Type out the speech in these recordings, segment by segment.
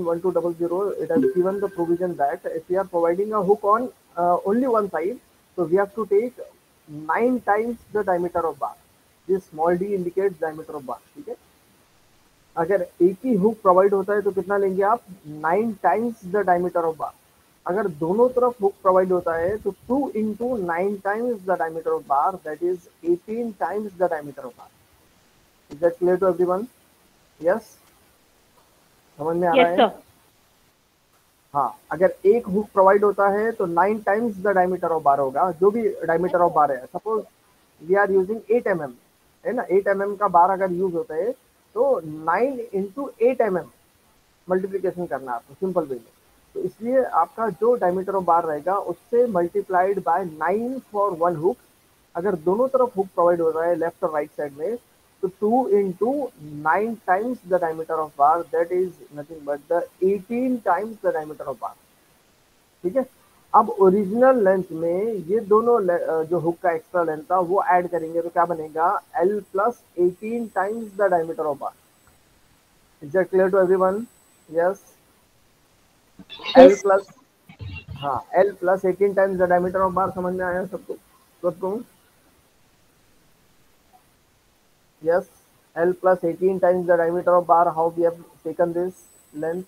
1200, it has given the provision that if we are providing a hook on only one side, so we have to take 9 times the diameter of bar. This small d indicates diameter of bar. ठीक है, अगर एक ही hook provide होता है तो कितना लेंगे आप? 9 टाइम्स द डायमीटर ऑफ बार. अगर दोनों तरफ हुक प्रोवाइड होता है तो 2 into 9 times the diameter of bar, that is 18 times the diameter of bar. Is that clear to everyone? Yes, समझ में आ रहा है? हाँ, अगर एक हुक प्रोवाइड होता है तो 9 times the diameter of bar होगा, जो भी डायमीटर ऑफ बार है. Suppose we are using 8 mm है ना, 8 mm का बार अगर यूज होता है तो 9 into 8 mm मल्टीप्लीकेशन करना है आपको सिंपल वे में. तो इसलिए आपका जो डायमीटर ऑफ बार रहेगा उससे multiplied by 9 for one hook. अगर दोनों तरफ हुक प्रोवाइड हो रहा है लेफ्ट और राइट साइड में, तो 2 into 9 times the diameter of bar, that is nothing but the 18 times the diameter of bar. ठीक है, अब ओरिजिनल लेंथ में ये दोनों जो हुक का एक्स्ट्रा लेंथ था वो ऐड करेंगे तो क्या बनेगा? L plus 18 times the diameter of bar. Is that clear to everyone? Yes. L plus, हाँ, L plus 18 times the diameter of bar. समझ में आया सबको? Yes. L plus 18 times the diameter of bar. How we have taken this length?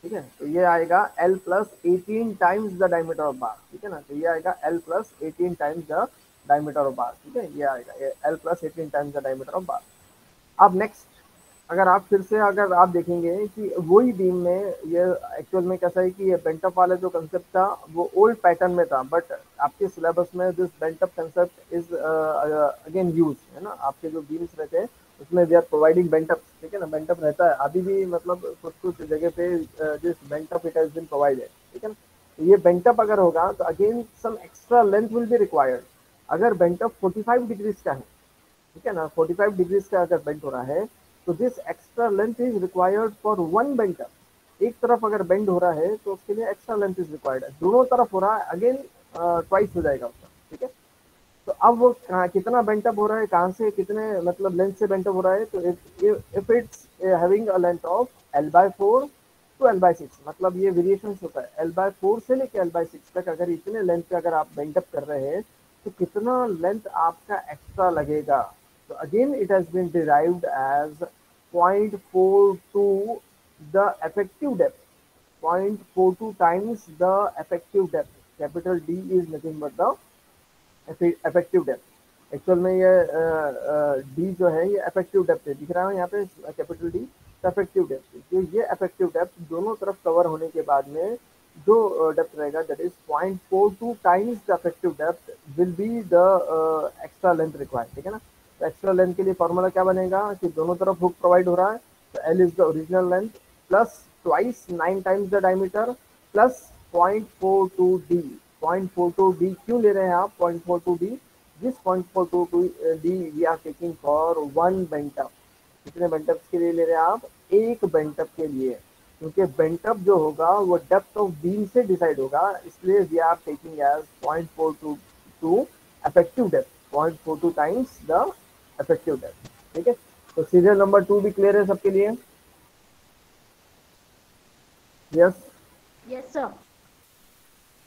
ठीक है, तो ये आएगा L plus 18 times the diameter of bar. ठीक है ना, तो ये आएगा L plus 18 times the diameter of bar. ठीक है, ये आएगा L plus 18 times the diameter of bar. अब नेक्स्ट, अगर आप फिर से अगर आप देखेंगे कि वही बीम में ये एक्चुअल में कैसा है कि ये बेंटअप वाला जो कंसेप्ट था वो ओल्ड पैटर्न में था, बट आपके सिलेबस में this bent up concept is again use है ना. आपके जो बीम्स रहते हैं उसमें वी आर प्रोवाइडिंग बेंटअप. ठीक है ना, बेंटअप रहता है अभी भी, मतलब कुछ जगह पे this bent up it has been provided. ठीक है ना, तो ये बेंटअप अगर होगा तो again some extra length will be required. अगर बेंटअप 45 डिग्रीज का है, ठीक है ना, 45 डिग्रीज का अगर बेंड हो रहा है तो this extra length is required for one bent up. एक तरफ अगर बेंड हो रहा है तो उसके लिए एक्स्ट्रा लेंथ इज रिक्वायर्ड है. दोनों तरफ हो रहा है अगेन ट्वाइस हो जाएगा उसका. ठीक है, तो अब वो कितना बेंटअप हो रहा है, कहाँ से कितने मतलब लेंथ से बेंटअप हो रहा है, तो if it's having a length of L/4 to L/6, मतलब ये वेरिएशन होता है L/4 से लेके L/6 तक. अगर इतने लेंथ का अगर आप बेंटअप कर रहे हैं तो कितना लेंथ आपका एक्स्ट्रा लगेगा. तो again it has been derived as 0.42 the effective depth, 0.42 times the effective depth. Capital D is nothing but the effective depth. Actual में ये डी जो है ये इफेक्टिव डेप्थ है, दिख रहा है यहाँ पे कैपिटल डी. इफेक्टिव डेप्थ, जो ये इफेक्टिव डेप्थ दोनों तरफ कवर होने के बाद में जो डेप्थ रहेगा that is 0.42 times the effective depth will be the extra length required. ठीक है ना, तो एक्स्ट्रा लेंथ के लिए फॉर्मूला क्या बनेगा कि दोनों तरफ हुक प्रोवाइड हो रहा है तो L is the original length plus twice 9 times the diameter plus 0.42 D. 0.42 D क्यों ले रहे हैं आप 0.42 D? This 0.42 D we are taking for one bent up. कितने बेंटअप के लिए ले रहे हैं आप? एक बेंटअप के लिए, क्योंकि बेंटअप जो होगा वो डेप्थ ऑफ बीम से डिसाइड होगा, इसलिए we are taking as 0.42 effective depth, 0.42 times the effective depth. ठीक है, तो सीरियल नंबर 2 भी क्लियर है सबके लिए? Yes, yes sir.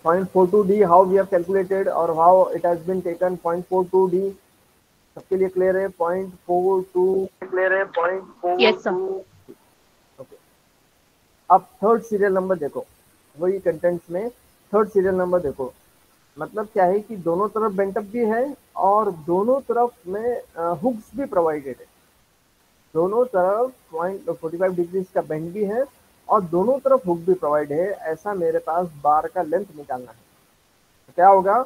0.42 D how we have calculated or how it has been taken. 0.42 D सबके लिए क्लियर है? 0.42 क्लियर है? 0.42. Yes sir. ओके, अब थर्ड सीरियल नंबर देखो, वही कंटेंट्स में थर्ड सीरियल नंबर देखो. मतलब क्या है कि दोनों तरफ बेंटअप भी है और दोनों तरफ में हुक्स भी प्रोवाइडेड है. दोनों तरफ 0.45 डिग्रीज का बेंड भी है और दोनों तरफ हुक भी प्रोवाइड है. ऐसा मेरे पास बार का लेंथ निकालना है. तो क्या होगा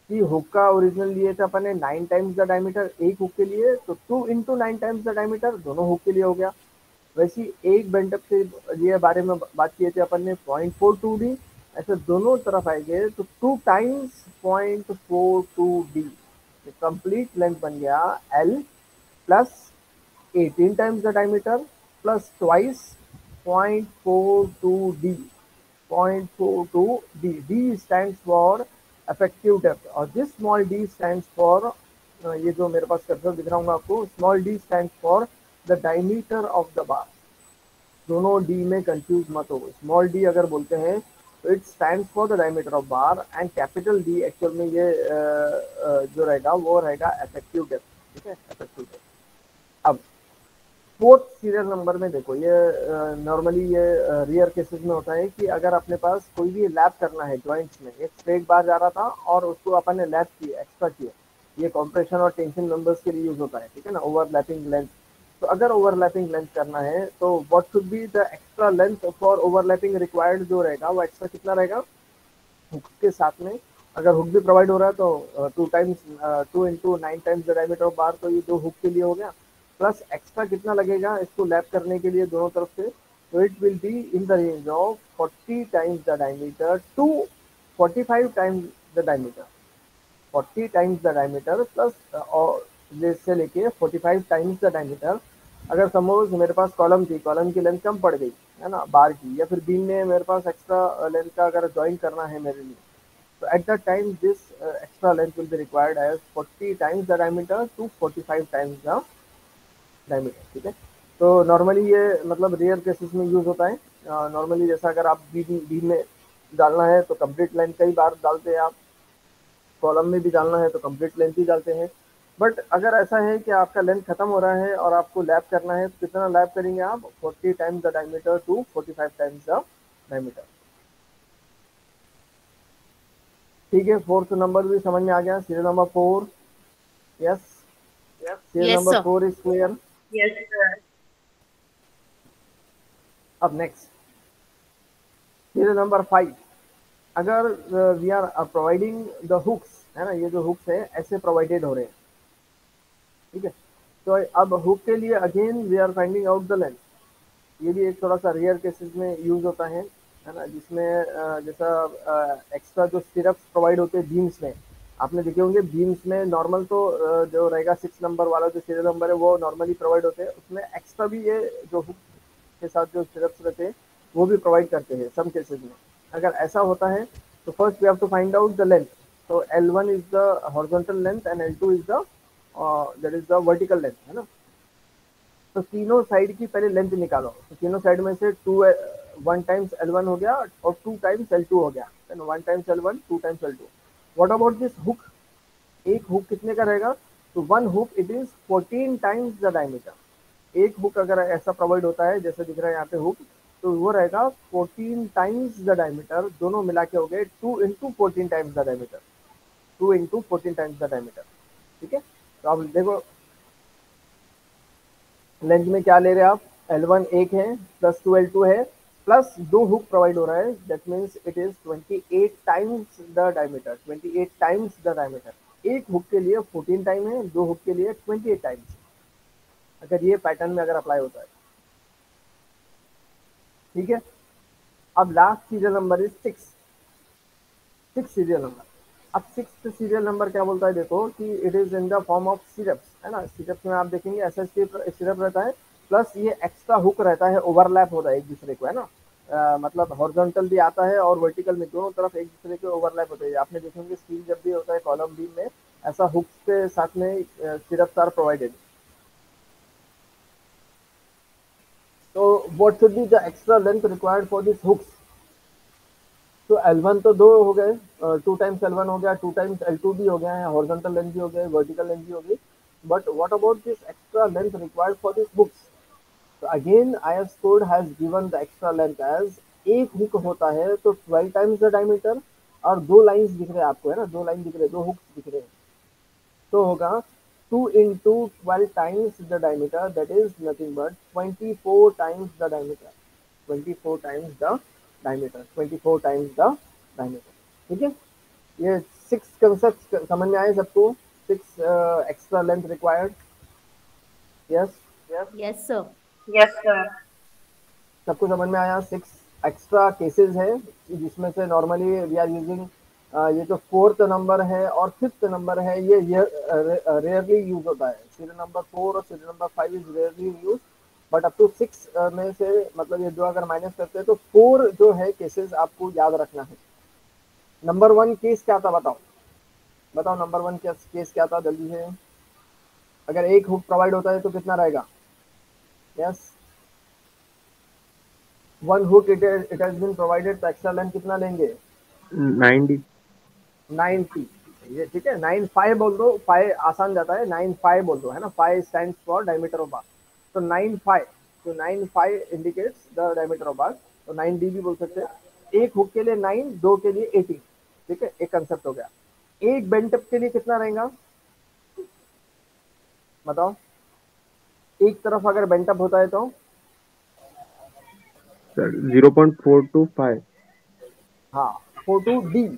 कि हुक का ओरिजिनल लिए थे अपन ने 9 टाइम्स द डायमीटर एक हुक के लिए, तो 2 into 9 टाइम्स द डायमीटर दोनों हुक के लिए हो गया. वैसे एक बेंटअप के लिए बारे में बात किए थे अपन ने 0.42 डी, ऐसे दोनों तरफ आएंगे तो 2 टाइम्स 0.42 डी. कंप्लीट लेंथ बन गया L plus 18 times the diameter plus twice 0.42 D. 0.42 D. D stands for effective depth और this small d stands for ये जो मेरे पास कर्सर दिख रहा हूँ आपको, small d stands for the diameter of the bar. दोनों डी में कंफ्यूज मत हो। स्मॉल डी अगर बोलते हैं तो it stands for the diameter of bar, and capital D actual में ये जो रहेगा वो रहेगा इफेक्टिव डेप्थ। ठीक है, इफेक्टिव डेप्थ। अब फोर्थ सीरियल नंबर में देखो, ये नॉर्मली ये रियर केसेस में होता है कि अगर अपने पास कोई भी लैप करना है जॉइंट्स में, एक स्ट्रेट बार जा रहा था और उसको अपन ने लैप किया, एक्स्ट्रा किया, ये कॉम्प्रेशन और टेंशन मेंबर्स के लिए यूज होता है। ठीक है ना, ओवरलैपिंग लेंथ। तो अगर ओवरलैपिंग लेंथ करना है तो what should be the extra length for overlapping required, जो रहेगा वो एक्स्ट्रा कितना रहेगा हुक के साथ में। अगर हुक भी प्रोवाइड हो रहा है तो 2 times, 2 into 9 times the diameter of बार, तो ये 2 हुक के लिए हो गया। प्लस एक्स्ट्रा कितना लगेगा इसको लैप करने के लिए दोनों तरफ से, तो it will be in the range of 40 times the diameter to 45 times the diameter. 40 times the diameter plus और से लेके 45 टाइम्स द डायमीटर। अगर सपोज मेरे पास कॉलम थी, कॉलम की लेंथ कम पड़ गई है ना बार की, या फिर बीम में मेरे पास एक्स्ट्रा लेंथ का अगर ज्वाइन करना है मेरे लिए, so at that time this extra length will be required as 40 times the diameter to 45 times the diameter। ठीक है, तो नॉर्मली ये मतलब रेयर केसेस में यूज होता है। नॉर्मली जैसा अगर आप बीम बीम में डालना है तो कंप्लीट लेंथ कई बार डालते हैं आप, कॉलम में भी डालना है तो कंप्लीट लेंथ ही डालते हैं। बट अगर ऐसा है कि आपका लेंथ खत्म हो रहा है और आपको लैप करना है तो कितना लैप करेंगे आप, 40 times the diameter to 45 times the diameter. ठीक है, फोर्थ नंबर भी समझ में आ गया, serial number 4। Yes, serial Yes, number sir. 4 is clear. Yes, sir. अब नेक्स्ट सीरियल नंबर 5। अगर we are providing the hooks, है ना, ये जो हुक्स है ऐसे प्रोवाइडेड हो रहे हैं। ठीक है, तो अब हुक के लिए again we are finding out the length. ये भी एक थोड़ा सा रेयर केसेस में यूज होता है ना, जिसमें जैसा एक्स्ट्रा जो स्टिरप्स प्रोवाइड होते हैं बीम्स में, आपने देखे होंगे बीम्स में नॉर्मल तो जो रहेगा 6 नंबर वाला जो सीरियल नंबर है वो नॉर्मली प्रोवाइड होते हैं, उसमें एक्स्ट्रा भी ये जो हुक के साथ जो स्टिरप्स रहते हैं वो भी प्रोवाइड करते हैं सम केसेस में। अगर ऐसा होता है तो first we have to find out the length. तो L1 is the horizontal length and L2 is the that is the vertical length, है ना। तो तीनों साइड की पहले लेंथ निकालो, तो तीनों साइड में से 1 टाइम्स L1 हो गया और 2 टाइम्स L2 हो गया, 1 times L1 2 times L2। What about this hook, एक हुक कितने का रहेगा, तो one hook it is 14 times the diameter. एक हुक अगर ऐसा प्रोवाइड होता है जैसे दिख रहा है यहाँ पे हुक, तो वो रहेगा 14 टाइम्स द डायमीटर, दोनों मिला के हो गए 2 into 14 times the diameter, 2 into 14 times the diameter. ठीक है, तो अब देखो लेंथ में क्या ले रहे हैं आप, L1 एक है प्लस 2 L2 है, प्लस 2 हुक प्रोवाइड हो रहा है, that means it is 28 times the diameter, 28 times the diameter. एक हुक के लिए 14 टाइम है, 2 हुक के लिए 28 टाइम्स, अगर ये पैटर्न में अगर अप्लाई होता है। ठीक है, अब last serial number is 6। Six serial number. अब सिक्स सीरियल नंबर क्या बोलता है, देखो कि it is in the form of syrups, है ना। सिरप्स में आप देखेंगे ऐसा सिरप रहता है, प्लस ये एक्स्ट्रा हुक रहता है, ओवरलैप होता है एक दूसरे को, है ना। मतलब हॉरिजॉन्टल भी आता है और वर्टिकल में, दोनों तरफ एक दूसरे के ओवरलैप होते हैं। आपने देखेंगे स्टील जब भी होता है कॉलम बीम में, ऐसा हुक्स के साथ में सिरप्स आर प्रोवाइडेड। तो what should be the extra length required for this hooks, तो L1 तो 2 हो गए, 2 टाइम्स L1 हो गया, 2 टाइम्स L2 भी हो गया है, हॉरिजॉन्टल लेंथ भी हो गई, वर्टिकल लेंथ भी हो गई। But what about this extra length required for this books, तो again IS code has given the extra length as, एक हुक होता है तो 12 टाइम्स द डायमीटर, और 2 लाइन्स दिख रहे हैं आपको, है ना, 2 लाइन दिख रहे हैं, 2 हुक्स दिख रहे हैं, तो होगा 2 into 12 times the diameter, that is nothing but 24 times the diameter, 24 times the diameter. ठीक है, ये 6 कंसेप्ट समझ में आए सबको, 6 extra length required. Yes, Yes, sir. Yes, sir. सबको समझ में आया। 6 एक्स्ट्रा केसेस है जिसमें से नॉर्मली वी आर यूजिंग, ये जो फोर्थ नंबर है और फिफ्थ नंबर है ये रेयरली यूज होता है। सीरियल नंबर 4 और serial number 5 is rarely use, but up to 6 में से मतलब ये दो अगर माइनस करते हैं तो 4 जो है केसेस आपको याद रखना है। नंबर 1 केस क्या था, बताओ बताओ, नंबर 1 केस क्या था जल्दी से। अगर एक हुक प्रोवाइड होता है तो कितना रहेगा, yes one hook it has been provided, तो एक्स्ट्रा लेंथ कितना लेंगे? 90। 90। ये ठीक है, 95 बोल दो, 5 आसान जाता है, 95 बोल दो, है ना, 5 स्टैंड्स फॉर डायमीटर ऑफ बार, तो 95, तो 95 इंडिकेट्स द डायमीटर ऑफ बार, तो 9d भी बोल सकते हैं। एक हुक के लिए 9, दो के लिए 18, ठीक है, एक कंसेप्ट हो गया। एक बेंट अप के लिए कितना रहेगा बताओ? एक तरफ अगर बेंट अप होता है तो सर 0.425। हाँ, 42d।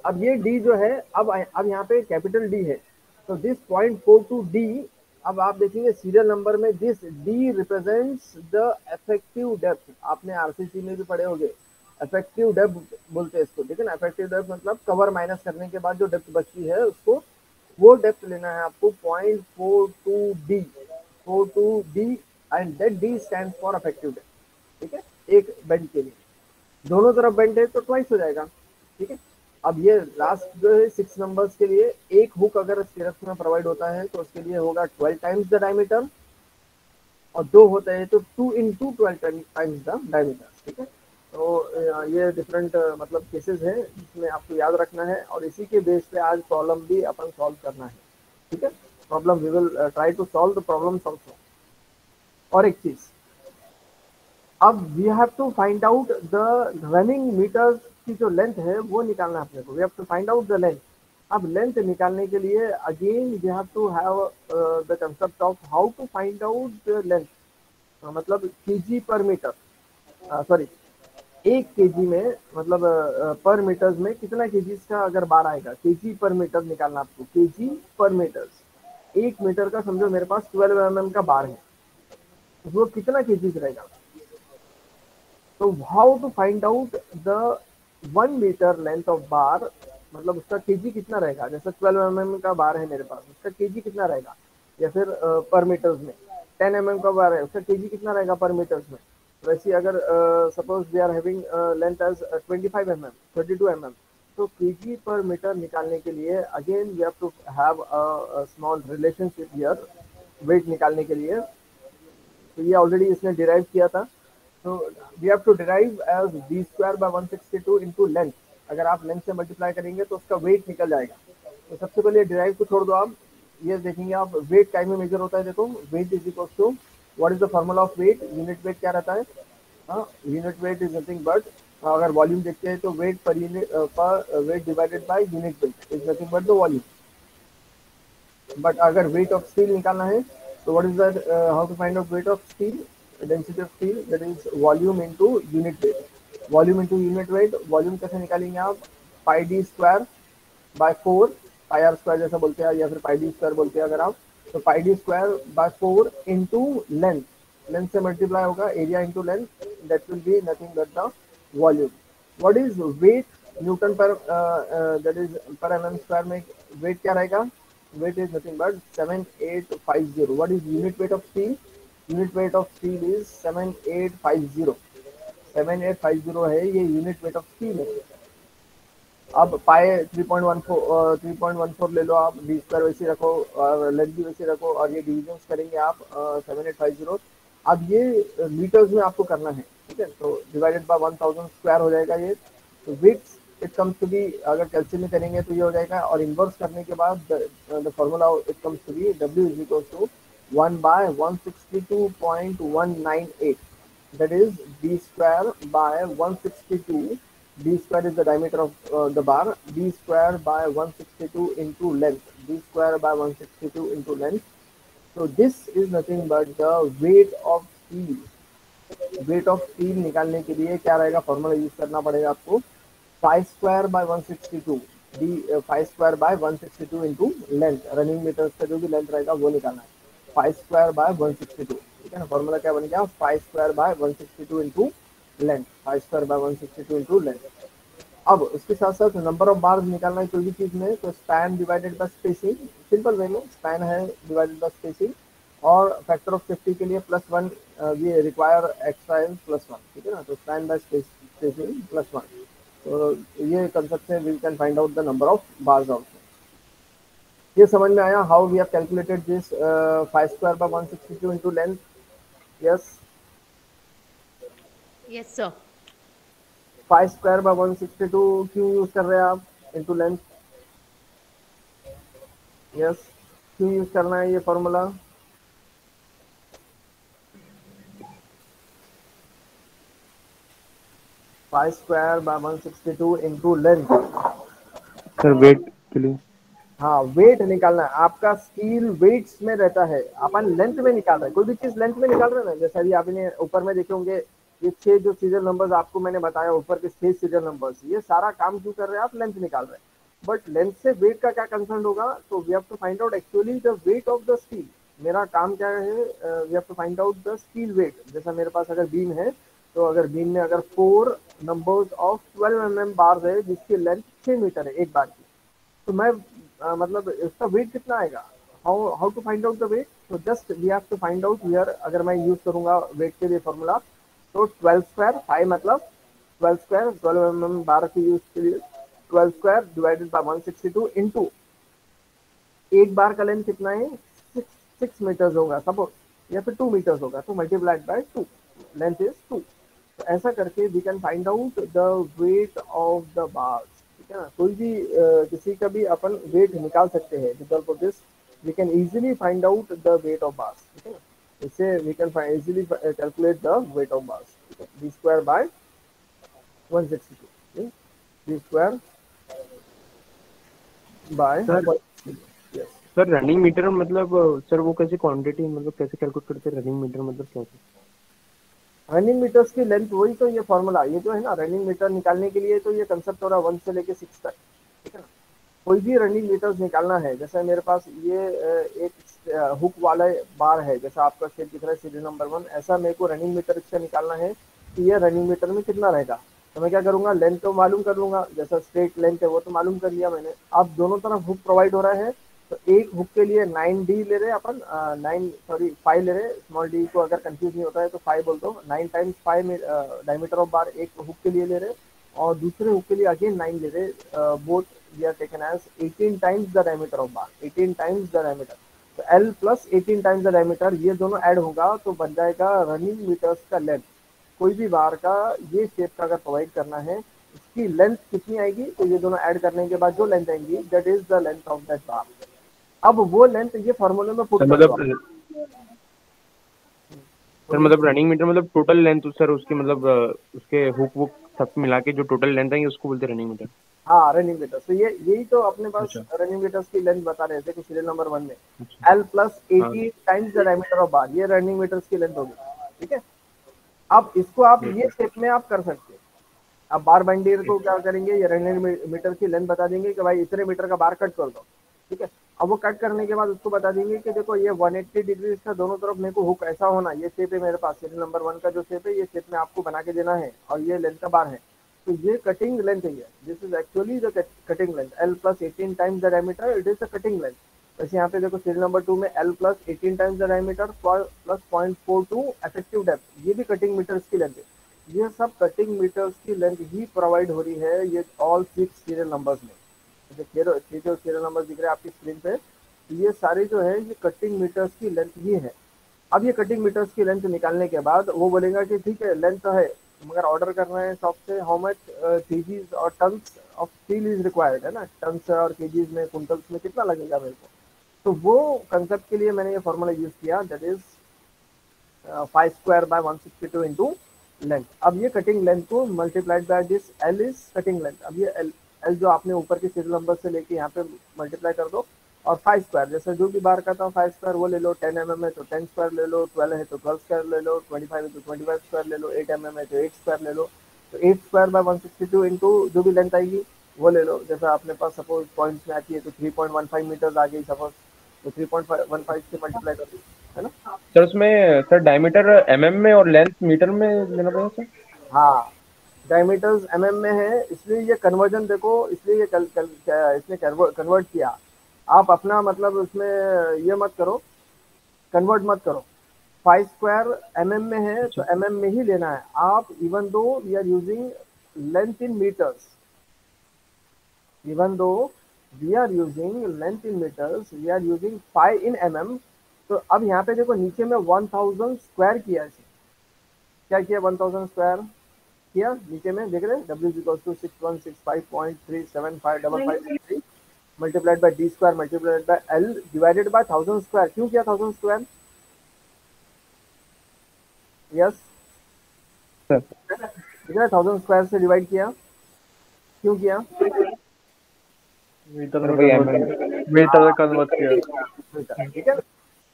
अब ये d जो है, अब यहाँ पे कैपिटल D है, तो दिस 0.42d, अब आप देखेंगे सीरियल नंबर में this d represents the effective depth. आपने आरसीसी में भी पढ़े होंगे, इफेक्टिव डेप्थ बोलते हैं इसको, ठीक है ना। इफेक्टिव डेप्थ मतलब कवर माइनस करने के बाद जो डेप्थ बचती है उसको, वो डेप्थ लेना है आपको 0.42d, 42d, and that d stand for effective depth, ठीक है, एक बेंड के लिए। दोनों तरफ बेंड है तो ट्वाइस हो जाएगा, ठीक है। अब ये लास्ट जो है 6 नंबर्स के लिए, एक हुक अगर स्टिरप्स में प्रोवाइड होता है तो उसके लिए होगा 12 टाइम्स द डायमीटर, और दो होता है तो 2 into 12 टाइम्स द डायमीटर, ठीक है। तो ये डिफरेंट मतलब केसेस हैं जिसमें आपको याद रखना है, और इसी के बेस पे आज प्रॉब्लम भी अपन सॉल्व करना है, ठीक है। Problem we will try to solve the problems also. और एक चीज, अब we have to find out the running metres की जो लेंथ है वो निकालना है अपने को। We have to find out the length. अब लेंथ निकालने के लिए again we have to have the concept of how to find out the length, मतलब केजी पर मीटर, सॉरी, एक केजी में मतलब पर मीटर्स में कितना केजी का अगर बार आएगा, केजी पर मीटर निकालना आपको, केजी पर मीटर। एक मीटर का समझो मेरे पास 12 mm का बार है, तो वो कितना केजी रहेगा। तो how to find out the 1 metre length of bar, मतलब उसका केजी कितना रहेगा। जैसे 12 mm का बार है मेरे पास, उसका केजी कितना रहेगा, या फिर पर मीटर्स में 10 mm का बार है, उसका केजी कितना रहेगा पर मीटर्स में। वैसे अगर suppose we are having length as 25 mm, 32 mm, तो केजी पर मीटर निकालने के लिए again we have to have a small relationship here, weight निकालने के लिए। तो ये ऑलरेडी इसने डिराइव किया था, तो we have to derive as b square by 162 into length. अगर आप लेंथ से मल्टीप्लाई करेंगे तो उसका वेट निकल जाएगा। तो सबसे पहले डिराइव को छोड़ दो आप, ये देखेंगे आप वेट टाइम में मेजर होता है। देखो weight is equal to, what is the formula of weight, unit weight क्या रहता है, हाँ, unit weight is nothing but, अगर वॉल्यूम देखते हैं तो वेट पर यूनिट पर weight divided by unit weight is nothing but the volume. But अगर वेट ऑफ स्टील निकालना है तो what is that, how to find out weight of steel, density of steel, that is volume into unit weight. Volume into unit weight, volume कैसे निकालेंगे आप, pi D square by 4, pi R square जैसा बोलते हैं या फिर पाई D square बोलते हैं अगर आप, तो pi D square by 4 into length, length से मल्टीप्लाई होगा area into length, that will be nothing but the volume. What is weight newton per, that is per MM square में वेट क्या रहेगा, weight is nothing but 7850. What is unit weight of steel? Unit weight of steel is 7850, 7850 है ये unit weight of steel है। अब पाए 3.14, 3.14 ले लो आप, डी स्क्वायर वैसे रखो और लेंथ भी वैसे रखो, और ये डिविजन करेंगे आप 7850। अब ये मीटर्स में आपको करना है, ठीक है, तो डिवाइडेड बाय 1000 स्क्वायर हो जाएगा ये। तो width it comes to be, अगर कैल्सियम में करेंगे तो ये हो जाएगा, और इन्वर्स करने के बाद the formula it comes to be W is equal to 1/162.198, that is d square by 162. D square is the diameter of the bar, d square by 162 into length, d square by 162 into length. So this is nothing but the weight of steel. Wait of steel निकालने के लिए क्या रहेगा, formula use करना पड़ेगा आपको, 5 square by 162, D 5 square by 162 into length, running metres का जो भी लेंथ रहेगा वो निकालना है, 5 स्क्वायर बाय 162, ठीक है ना। फॉर्मूला क्या बन गया, 5 square by 162 into length, 5 square by 162 into length. अब उसके साथ साथ नंबर ऑफ बार निकालना है कोई भी चीज में, तो span divided by spacing, simple way में स्पैन है डिवाइडेड बाय स्पेसिंग, और फैक्टर ऑफ सेफ्टी के लिए +1, ये रिक्वायर एक्स्ट्रा एन +1, ठीक है ना, तो स्पैन बाय स्पेसिंग +1। तो ये कंसेप्ट से we can find out the number of bars also. ये समझ में आया how we have calculated this 5 square by 162 into length. Yes, Yes, sir. 5 square by 162 क्यों यूज कर रहे हैं आप इंटू लेंथ? यस, क्यों यूज करना है ये formula? Five square by 162 into length. Sir weight के लिए। हाँ, वेट निकालना है आपका। स्केल वेट्स में रहता है, अपन लेंथ में निकाल रहे हैं। कोई भी चीज लेंथ में निकाल रहे हैं ना, जैसे अभी आपने ऊपर में देखे होंगे ये 6 जो सीरियल नंबर्स आपको मैंने बताया, ऊपर के 6 सीरियल नंबर्स, ये सारा काम क्यों कर रहे हैं? आप लेंथ निकाल रहे हैं। बट लेंथ से वेट का क्या कंसर्न होगा? तो we have to find out actually the weight of the steel. मेरा काम क्या है? We have to find out the steel weight. जैसा मेरे पास अगर बीम है, तो अगर बीम में अगर 4 नंबर्स ऑफ 12 mm बार है जिसकी लेंथ 6 मीटर है एक बार की, तो मैं मतलब इसका वेट कितना आएगा? How how to find out the weight? तो just we have to find out here. अगर मैं यूज करूंगा वेट के लिए फॉर्मूला, तो 12 स्क्वायर 5 मतलब 12 स्क्वायर 12 mm बार के यूज के लिए 12 स्क्वायर डिवाइडेड बाय 162 इंटू एक बार का लेंथ कितना है? 6 मीटर्स होगा सपोज, या फिर 2 मीटर्स होगा, तो मल्टीप्लाइड बाय 2, लेंथ इज 2। तो ऐसा करके we can find out the weight of the bar. ठीक है ना? कोई भी किसी का भी अपन वेट निकाल सकते हैं। Because of this we can easily find out the weight of bars. ठीक है ना? इससे we can easily calculate the weight of bars. ठीक है, B square by 162, B square by sir 162। Yes, sir running metre मतलब sir वो कैसे quantity मतलब कैसे कैलकुलेट करते हैं? रनिंग मीटर मतलब कैसे? रनिंग मीटर्स की लेंथ, वही तो ये फॉर्मूला, ये जो है ना रनिंग मीटर निकालने के लिए, तो ये कंसेप्ट हो रहा है 1 से लेके 6 तक। ठीक है ना? कोई भी रनिंग मीटर्स निकालना है, जैसे मेरे पास ये एक हुक वाला बार है, जैसा आपका शेप दिख रहा है सीरियल नंबर 1, ऐसा मेरे को रनिंग मीटर इसका निकालना है कि ये रनिंग मीटर में कितना रहेगा। तो मैं क्या करूंगा? लेंथ तो मालूम कर लूंगा, जैसा स्ट्रेट लेंथ है वो तो मालूम कर लिया मैंने। अब दोनों तरफ हुक प्रोवाइड हो रहा है, तो एक हुक के लिए 9D ले रहे हैं अपन, 5 ले रहे हैं। स्मॉल डी को अगर कंफ्यूज नहीं होता है तो 5 बोल दो। 9 टाइम्स 5 डायमीटर ऑफ बार एक हुक के लिए ले रहे हैं, और दूसरे हुक के लिए अगेन 9 ले रहे। Both we are taken as 18 times the diameter of bar, 18 times the diameter. तो L plus 18 times the diameter, ये दोनों ऐड होगा तो बन जाएगा रनिंग मीटर्स का लेंथ। कोई भी बार का ये शेप का अगर प्रोवाइड करना है, इसकी लेंथ कितनी आएगी? तो ये दोनों ऐड करने के बाद जो लेंथ आएगी, that is the length of that bar. अब वो लेंथ ये फॉर्मूले में पुट सर कर दो आप। मतलब रनिंग मीटर मतलब टोटल लेंथ सर उसकी मतलब उसके हुक वुक सब मिला के जो टोटल लेंथ है उसको बोलते हैं रनिंग मीटर। हाँ, रनिंग मीटर्स। तो ये यही तो अपने पास अच्छा रनिंग मीटर्स की लेंथ बता रहे थे कि सीरियल नंबर 1 में अच्छा। L प्लस हाँ 18 टाइम्स द डायमीटर ऑफ बार, ये रनिंग मीटर्स की लेंथ होगी। ठीक है, अब इसको आप यस ये सर। शेप में आप कर सकते हैं। अब बार बाइंडियर को क्या करेंगे? ये रनिंग मीटर की लेंथ बता देंगे कि भाई इतने मीटर का बार कट कर दो। ठीक है, अब वो कट करने के बाद उसको बता देंगे कि देखो ये 180 डिग्री का दोनों तरफ मेरे को हुक ऐसा होना, ये शेप है मेरे पास, सीरियल नंबर 1 का जो शेप है, ये शेप में आपको बना के देना है, और ये लेंथ का बार है। तो ये कटिंग लेंथ है, this is actually the cutting length. L plus 18 times the diameter, it is the cutting length. वैसे यहाँ पे देखो सीरियल नंबर 2 में L plus 18 times the diameter plus 0.42 effective depth, ये भी कटिंग मीटर्स की लेंथ है। ये सब कटिंग मीटर्स की लेंथ ही प्रोवाइड हो रही है, ये ऑल 6 सीरियल नंबर्स में। ये जो सीरियल नंबर दिख रहे हैं आपकी स्क्रीन पे, ये सारे जो है ये कटिंग मीटर्स की लेंथ ही है। अब ये कटिंग मीटर्स की लेंथ निकालने के बाद वो बोलेगा कि ठीक है लेंथ तो है, मगर ऑर्डर करना है शॉप से, हाउ मच केजीज और tons of steel is required, है ना? टन्स और केजीज में, कुंटल्स में कितना लगेगा मेरे को। तो वो कंसेप्ट के लिए मैंने ये फॉर्मूला यूज किया, that is 5 square by 162 into length. अब ये कटिंग लेंथ को multiplied by this L is cutting length. अब ये L जो आपने ऊपर के सीरियल नंबर से लेके यहाँ पे मल्टीप्लाई कर दो, और 5 स्क्वायर जैसे जो भी बार का था 5 स्क्वायर वो ले लो। 10 mm है तो 10 स्क्वायर ले लो, 12 है तो 12 स्क्वायर ले लो, 25 है तो 25 स्क्वायर ले लो, 8 mm है तो 8 स्क्वायर ले लो। तो 8 स्क्वायर बाय 162 इंटू जो भी लेंथ आएगी वो ले लो। जैसा आपने पास सपोज पॉइंट्स में आती है तो 3.15 मीटर्स आ गई सपोज, तो 3.15 से मल्टीप्लाई कर दी, है ना? सर उसमें सर डायमीटर एमएम में और लेंथ मीटर में लेना पड़ेगा सर। हाँ, डायमीटर्स mm में है, इसलिए ये कन्वर्जन देखो, इसलिए ये इसने कन्वर्ट किया। आप अपना मतलब उसमें ये मत करो, कन्वर्ट मत करो। 5 स्क्वायर mm में है तो अच्छा mm में ही लेना है आप। Even though we are using length in metres, even though we are using length in metres, we are using 5 in mm। तो अब यहाँ पे देखो नीचे में 1000 स्क्वायर किया है, क्या किया 1000 स्क्वायर, किया नीचे में देख रहे हैं W equals to 6165.37555 multiplied by D square multiplied by L divided by 1000 square. क्यों किया 1000 स्क्वायर? यस सर ठीक है, 1000 स्क्वायर से डिवाइड किया। क्यों किया? मीटर सर में वही कन्वर्ट किया। ठीक है।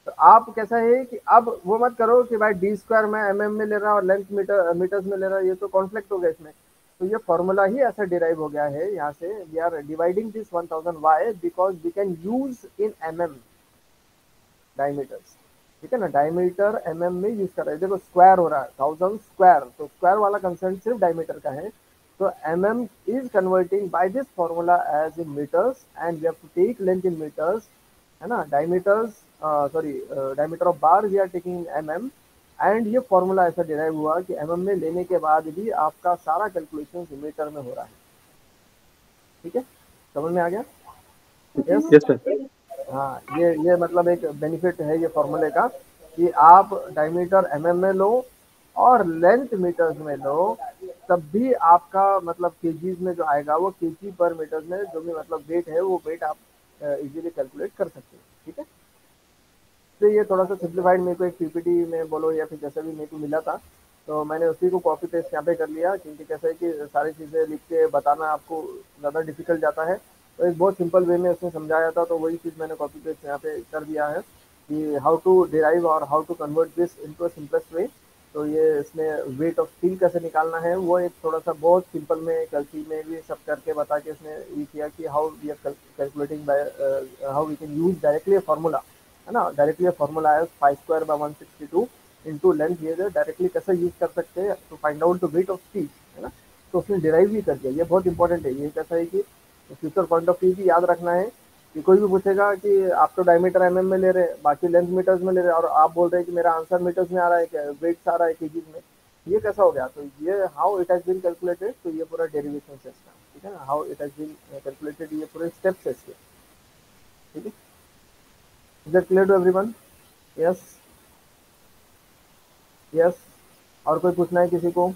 तो आप कैसा है कि अब वो मत करो कि भाई डी स्क्वायर मैं mm में ले रहा और लेंथ मीटर्स में ले रहा, ये तो कॉन्फ्लिक्ट हो गया इसमें। तो ये फॉर्मूला ही ऐसा डिराइव हो गया है यहाँ से। We are dividing this 1000 why because we can use in mm diameters. ठीक है ना, डायमीटर mm में यूज कर रहे हैं। देखो स्क्वायर हो रहा है 1000 स्क्वायर, तो स्क्वायर वाला कंसेंट सिर्फ डायमीटर का है। तो mm is converting by this formula as in metres and we have to take length in metres, है ना। Diameters sorry diameter of bar we are taking mm and ये formula ऐसा derive हुआ कि mm में लेने के बाद भी आपका सारा कैलकुलेशन मीटर में हो रहा है। ठीक है, समझ में आ गया? Yes yes sir. हाँ, ये मतलब एक बेनिफिट है ये फॉर्मूले का कि आप डायमीटर mm में लो और लेंथ मीटर्स में लो, तब भी आपका मतलब केजीज में जो आएगा वो केजी पर मीटर में जो भी मतलब वेट है वो वेट आप इजीली कैलकुलेट कर सकते हैं। ठीक है, तो ये थोड़ा सा सिंप्लीफाइड मेरे को एक पीपीटी में बोलो या फिर जैसा भी मेरे को मिला था, तो मैंने उसी को कॉपी पेस्ट यहाँ पे कर लिया, क्योंकि कैसा है कि सारी चीज़ें लिख के बताना आपको ज़्यादा डिफिकल्ट जाता है। तो एक बहुत सिंपल वे में उसने समझाया था, तो वही चीज़ मैंने कॉपी पेस्ट यहाँ पे कर दिया है कि हाउ टू डिराइव और how to convert this into simplest way. तो ये इसमें वेट ऑफ स्टील कैसे निकालना है वो एक थोड़ा सा बहुत सिंपल में कल्सी में भी सब करके बता के इसने ये किया कि how we are calculating by how we can use directly formula, है ना। डायरेक्टली फॉर्मूला है 5 स्क्वायर बाय 162 इंटू लेंथ, ये डायरेक्टली कैसे यूज कर सकते हैं to find out the weight of steel, है ना। तो उसने डिराइव भी कर दिया, ये बहुत इंपॉर्टेंट है। ये कैसा है कि फ्यूचर पॉइंट ऑफ व्यू भी याद रखना है कि कोई भी पूछेगा कि आप तो डायमीटर mm में ले रहे हैं, बाकी लेंथ मीटर्स में ले रहे हैं, और आप बोल रहे हैं कि मेरा आंसर मीटर्स में आ रहा है, वेट्स आ रहा है केजीज में, ये कैसा हो गया? तो ये how it has been calculated, तो ये पूरा डेरिवेशन है इसका। ठीक है ना, how it has been calculated, ये पूरे स्टेप्स है इसके। ठीक है, is that clear to everyone? Yes yes, और कोई पूछना है किसी को?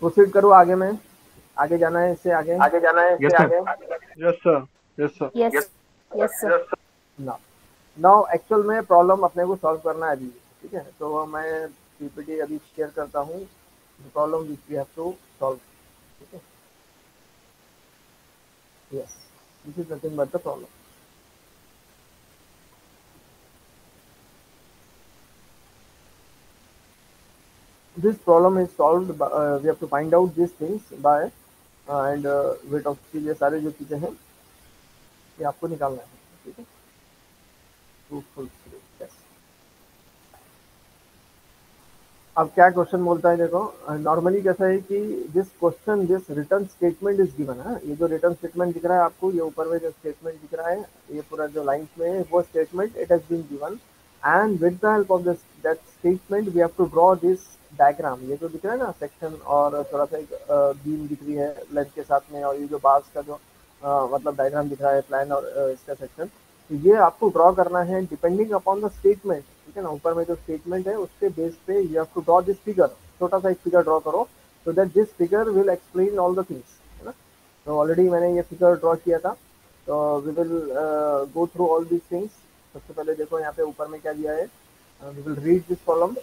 प्रोसीड करो आगे में, आगे जाना है इससे आगे। Yes sir. Yes sir, yes sir. Yes sir. Now actual में प्रॉब्लम अपने को सॉल्व करना है अभी। ठीक है, तो मैं पीपीटी अभी शेयर करता हूँ, problem which we have to solve. ठीक है, yes, this is nothing but the problem. This problem is solved by, we have to find out these things by and weight of steel, ये सारे जो चीज़ें हैं ये आपको निकालना है। ठीक है, फुल स्क्रीन। यस, अब क्या क्वेश्चन बोलता है देखो। नॉर्मली कैसा है कि this question this return statement is given है। ये जो रिटर्न स्टेटमेंट दिख रहा है आपको, ये ऊपर में जो स्टेटमेंट दिख रहा है, ये पूरा जो लाइन्स में है वो statement it has been given and with the help of this that statement we have to draw this diagram. ये जो दिख रहा है ना सेक्शन, और थोड़ा सा एक बीम दिख रही है लेंथ के साथ में, और ये जो बार्स का जो मतलब डायग्राम दिख रहा है प्लान और इसका सेक्शन, तो ये आपको ड्रॉ करना है डिपेंडिंग अपॉन द स्टेटमेंट। ठीक है ना, ऊपर में जो स्टेटमेंट है उसके बेस पे you have to draw this figure. छोटा सा एक फिगर ड्रॉ करो so that this figure will explain all the things, है ना। तो ऑलरेडी मैंने ये फिगर ड्रॉ किया था, तो we will go through all these things. सबसे पहले देखो यहाँ पे ऊपर में क्या दिया है, we will read this column.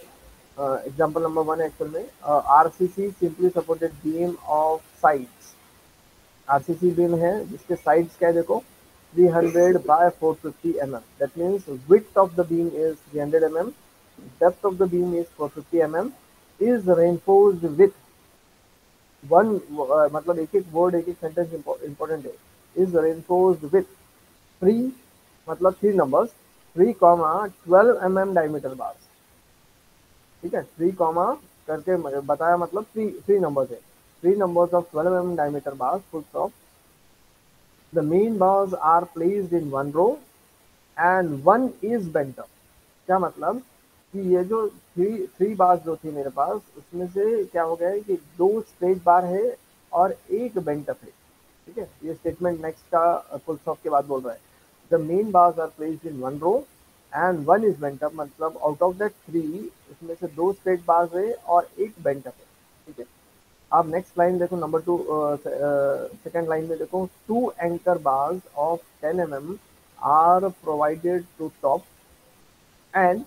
Example number 1 actual में RCC simply supported beam of sides. RCC beam है जिसके साइड्स क्या है देखो, 300 by 450 mm. That means width of the beam is 300 mm, depth of the beam is 450 mm, is reinforced with one मतलब एक एक word एक एक सेंटेंस इंपॉर्टेंट है। is reinforced with 3 मतलब 3 नंबर्स 3, 12 mm डायमीटर बार्स। ठीक है, 3, करके बताया मतलब 3 नंबर्स है, 3 numbers of 12 mm diameter bars full stop. The main bars are placed in one row and one is bent up। क्या मतलब कि ये जो थ्री बार्स जो थी मेरे पास, उसमें से क्या हो गया है कि 2 स्ट्रेट बार है और एक बेंट अप है। ठीक है, ये स्टेटमेंट नेक्स्ट का फुल स्टॉप के बाद बोल रहा है। The main bars are placed in one row and one is bent up, मतलब आउट ऑफ दैट थ्री इसमें से दो स्ट्रेट बार्स है और एक बेंट अप है, ठीक है। अब नेक्स्ट लाइन देखो, नंबर टू, सेकेंड लाइन में देखो, two anchor bars of 10 mm are provided to top and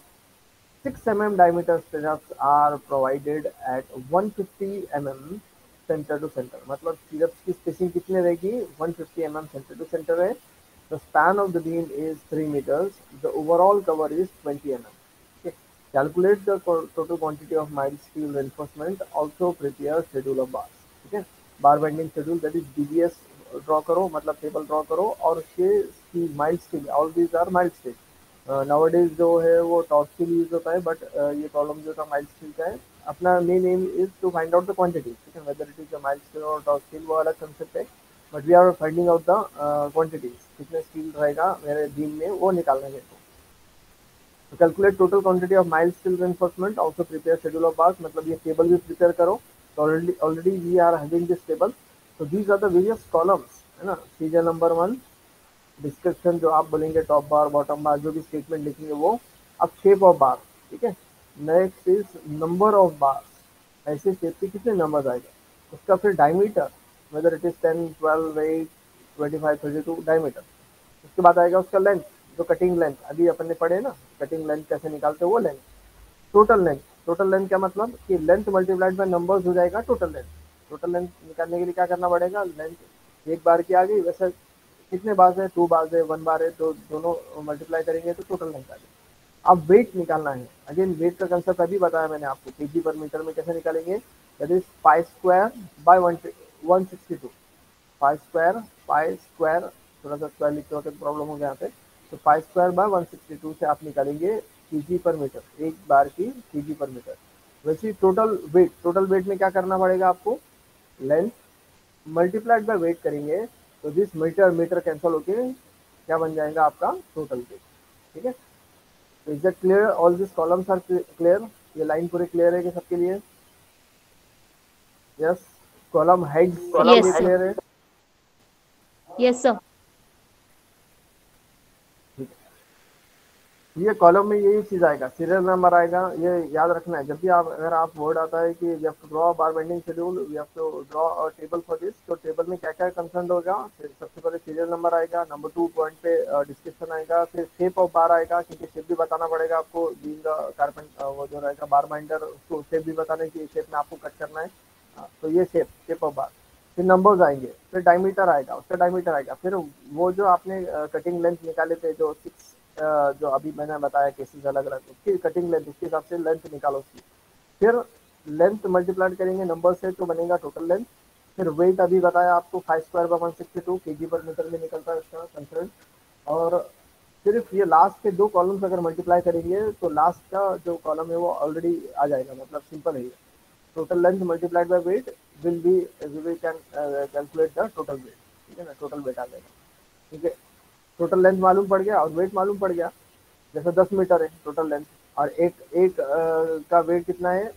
6 mm diameter stirrups are provided at 150 mm center to center, मतलब stirrups की स्पेसिंग कितने रहेगी, 150 mm center to center है। The span of the beam is 3 meters, the overall cover is 20 mm। Okay. Calculate the total quantity of mild steel reinforcement, also prepare schedule of bars, ठीक है। Bar bending schedule, that is DBS draw करो, मतलब table draw करो, और ये mild steel, all these are mild steel. Nowadays जो है वो टॉर्क स्टील यूज होता है, बट ये प्रॉब्लम जो था माइल्ड स्टील का है। अपना main aim is to find out the quantity, ठीक है, whether it is a mild steel और टॉर्क स्टील वो अलग कंसेप्ट है, but we are finding out the quantities, कितने स्टील रहेगा मेरे बीम में वो निकालना है मेरे को। तो calculate total quantity of mild steel reinforcement, also prepare schedule of bars, मतलब ये टेबल भी प्रिपेयर करो। तो already we are having this table. तो these are the various columns, है ना। सीरियल नंबर 1 डिस्क्रिप्शन, जो आप बोलेंगे टॉप बार बॉटम बार जो भी स्टेटमेंट लिखेंगे वो। अब शेप ऑफ बार, ठीक है। नेक्स्ट इज नंबर ऑफ बार, ऐसे शेप के कितने नंबर आएगा। उसका फिर diameter, weather it is 10, 12, 8, 25, 32 diameter. उसके बाद आएगा उसका लेंथ, जो कटिंग लेंथ अभी अपन ने पढ़े ना, कटिंग लेंथ कैसे निकालते हैं वो length. Total length, total length क्या मतलब कि लेंथ मल्टीप्लाइड बाय नंबर्स हो जाएगा टोटल लेंथ। टोटल लेंथ निकालने के लिए क्या करना पड़ेगा, लेंथ एक बार की आ गई, वैसे कितने बार है, 2 बार है, 1 बार है, तो दोनों मल्टीप्लाई करेंगे तो टोटल लेंथ आ गई। अब वेट निकालना है, अगेन वेट का कंसेप्ट अभी बताया मैंने आपको, केजी पर मीटर में कैसे निकालेंगे, that is 5 square by 162, 5 square, 5 square, थोड़ा सा स्क्वायर लिखते वक्त प्रॉब्लम हो गया यहाँ पे। तो 5 स्क्वायर बाय 162 से आप निकालेंगे केजी पर मीटर, एक बार की केजी पर मीटर। वैसे टोटल वेट में क्या करना पड़ेगा आपको, लेंथ मल्टीप्लाइड बाय वेट करेंगे, तो दिस मीटर कैंसिल होके क्या बन जाएगा आपका टोटल वेट, ठीक है। तो is that clear, all this columns are clear, ये लाइन पूरे क्लियर है कि सबके लिए, yes. Column head Yes, sir. Clear है, Yes, sir. ये कॉलम में यही चीज आएगा, सीरियल नंबर आएगा, ये याद रखना है। जब भी आप, अगर आप वर्ड आता है कि we have to draw bar bending schedule, we have to draw a table for this, तो टेबल में क्या क्या कंसर्न होगा, सबसे पहले सीरियल नंबर आएगा, नंबर 2 पॉइंट पे डिस्क्रिप्शन आएगा, फिर शेप ऑफ बार आएगा, क्योंकि शेप भी बताना पड़ेगा आपको, बीइंग कारपेंट वो जो रहेगा बार बाइंडर, उसको शेप भी बताना है कि शेप में आपको कट करना है। तो ये शेप ऑफ बार, फिर नंबर्स आएंगे, फिर डायमीटर आएगा, उसका डायमीटर आएगा, फिर वो जो आपने कटिंग लेंथ निकाले थे, जो 6 जो अभी मैंने बताया केसेस अलग अलग, उसकी कटिंग लेंथ, उसके हिसाब से लेंथ निकालो उसकी, फिर लेंथ मल्टीप्लाई करेंगे नंबर से तो बनेगा टोटल लेंथ। फिर वेट अभी बताया आपको 5 स्क्वायर बाय 162 केजी पर मीटर में निकलता है उसका कंसर्न। और सिर्फ ये लास्ट के 2 कॉलम्स अगर मल्टीप्लाई करेंगे तो लास्ट का जो कॉलम है वो ऑलरेडी आ जाएगा, मतलब सिंपल है। Total length multiplied by weight will be, we can calculate the total weight, ठीक है ना, टोटल वेट आ जाएगा, ठीक है। टोटल लेंथ मालूम पड़ गया और वेट मालूम पड़ गया, जैसे 10 मीटर है टोटल लेंथ, और एक का वेट कितना है,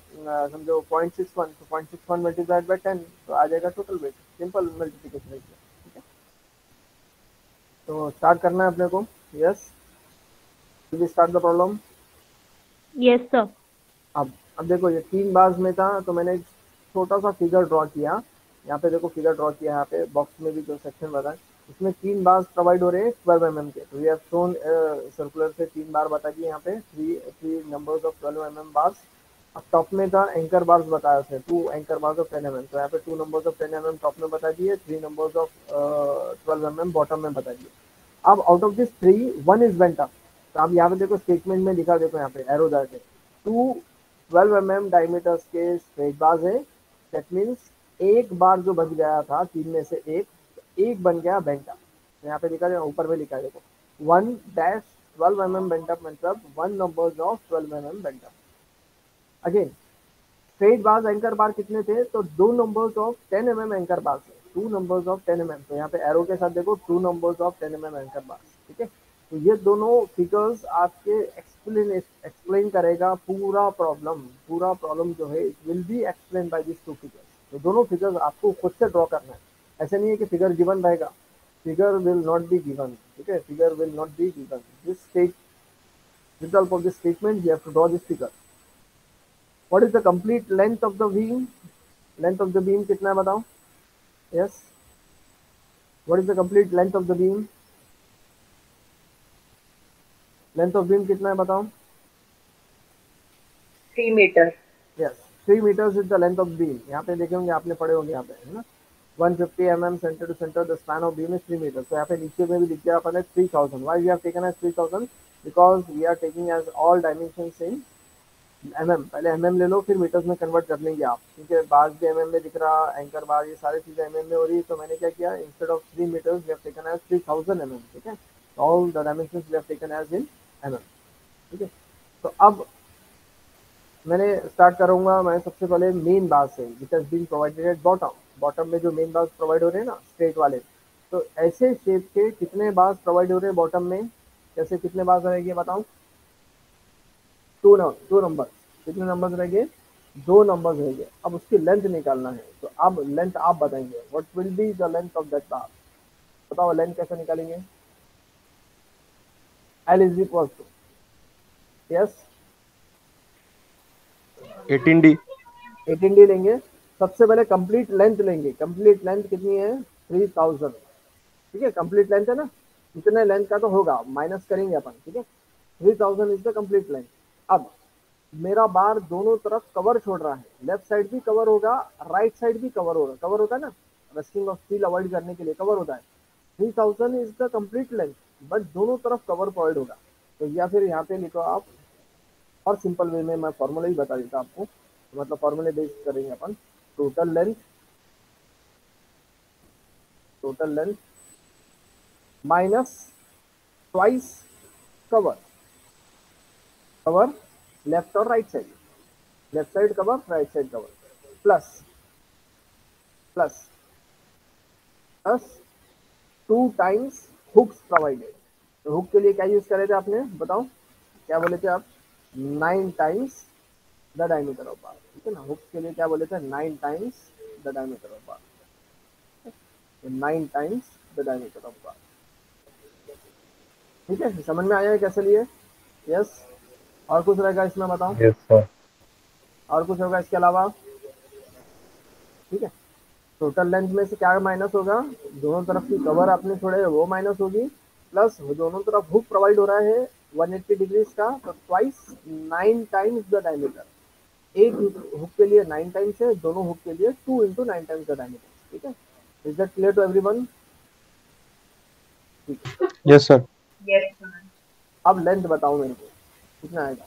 समझो 0.61, तो 0.61 मल्टीप्लाइड बाय 10 तो आ जाएगा टोटल वेट, सिंपल मल्टीप्लिकेशन है, ठीक है। तो स्टार्ट करना है अपने को, yes, will start the problem. Yes, sir. अब देखो, ये 3 बार्स में था, तो मैंने एक छोटा सा फिगर ड्रॉ किया, यहाँ पे देखो फिगर ड्रॉ किया, यहाँ पे बॉक्स में भी जो सेक्शन बता है उसमें 3 बार्स प्रोवाइड हो रहे हैं 12 mm के। तो वी हैव शोन सर्कुलर से 3 बार बता दिए, यहाँ पे 3 नंबर्स ऑफ 12 mm बार्स। अब टॉप में था एंकर बार्स बताया उसने, 2 एंकर बार्स ऑफ 10 mm, तो यहाँ पे 2 नंबर्स ऑफ 10 mm टॉप में बता दिए, 3 नंबर्स ऑफ 12 mm बॉटम में बता दिए। अब out of this 3 1 is bent up, तो आप यहाँ पे देखो स्टेटमेंट में लिखा, देखो यहाँ पे एरो जाके 2 12 mm डायमीटर्स के स्ट्रेट बार्स है, दैट मीन्स एक बार जो बच गया था 3 में से एक बन गया बेंट अप। यहाँ पे लिखा है, ऊपर में लिखा है देखो 1-12 mm बेंट अप, मतलब 1 numbers of 12 mm bent up. Again straight bars anchor bar कितने थे, तो 2 numbers of 10 mm anchor bar थे, 2 नंबर्स ऑफ 10 mm, तो यहाँ पे एरो के साथ देखो 2 नंबर्स ऑफ 10 mm एंकर बार, ठीक है। तो ये दोनों फिगर्स आपके एक्सप्लेन करेगा पूरा प्रॉब्लम जो है, it will B explain by this 2 figures. तो दोनों फिगर्स आपको खुद से ड्रॉ करना है, ऐसा नहीं है कि फिगर गिवन रहेगा, figure will not be given, ठीक है, figure will not be given. This state with the help of this statement, we have to draw this figure. What is the complete length of the beam? Length of the beam कितना है बताओ? Yes. What is the complete length of the beam? Length of beam कितना है बताओ? 3 meters. Yes, 3 meters is the length of beam. यहाँ पे देखे होंगे आपने पढ़े होंगे यहाँ पे है ना 150 mm center to center the span of beam is 3 meters. तो यहाँ पे नीचे में भी लिख दिया अपन ने 3000. Why we have taken as 3000? Because we are taking as all dimensions in mm. पहले mm ले लो फिर meters में convert कर लेंगे आप क्योंकि बार्स भी mm में दिख रहा एंकर बार ये सारी चीजें mm में हो रही है तो मैंने क्या किया instead of 3 meters we have taken as 3000 mm. ठीक है all the dimensions we have taken as in mm. ठीक है तो अब मैंने स्टार्ट करूंगा मैं सबसे पहले मेन बार से which has been provided at bottom में जो मेन बार्स प्रोवाइड हो रहे हैं ना स्ट्रेट वाले तो ऐसे शेप के कितने बार्स प्रोवाइड हो रहे हैं बॉटम में कैसे कितने बार्स रहेंगे बताओ टू नंबर कितने नंबर्स रहेंगे 2 नंबर्स रहेंगे अब उसकी लेंथ निकालना है तो अब लेंथ आप बताएंगे what will be the length of that bar बताओ लेंथ कैसे निकालेंगे L is equal to yes 18D 18D लेंगे सबसे पहले कंप्लीट लेंथ लेंगे कंप्लीट लेंथ कितनी है 3000 ठीक है कंप्लीट लेंथ है ना इतने लेंथ का तो होगा माइनस करेंगे अपन ठीक है 3000 इज द कंप्लीट लेंथ अब मेरा बार दोनों तरफ कवर छोड़ रहा है लेफ्ट साइड भी कवर होगा राइट साइड भी कवर होता है ना रस्टिंग ऑफ स्टील अवॉइड करने के लिए कवर होता है 3000 is the complete length but दोनों तरफ कवर प्रोवाइड होगा तो या फिर यहाँ पे लिखो आप और सिंपल वे में मैं फॉर्मूला ही बता देता आपको मतलब फॉर्मूले बेस करेंगे अपन total length minus twice cover left और right side cover right side cover plus 2 times hooks provided तो हुक के लिए क्या यूज करे थे आपने बताओ क्या बोले थे आप 9 टाइम्स द डायमीटर ऑफ बार ठीक है ना हुक्स के लिए क्या बोले थे 9 times the diameter of bar 9 times the diameter of बार ठीक है समझ में आया है कैसे लिए यस और कुछ रहेगा इसमें बताओ यस सर और कुछ होगा इसके अलावा ठीक है टोटल लेंथ में से क्या माइनस होगा दोनों तरफ की कवर आपने छोड़े वो माइनस होगी प्लस दोनों तरफ हुक प्रोवाइड हो रहा है 180 डिग्रीज का तो ट्वाइस 9 टाइम्स द डायमीटर एक हुक के लिए 9 टाइम्स है दोनों हुक के लिए 2 × 9 टाइम्स द डायमीटर ठीक है is that clear to everyone yes sir Yes, sir. अब लेंथ बताओ मेरे को कितना आएगा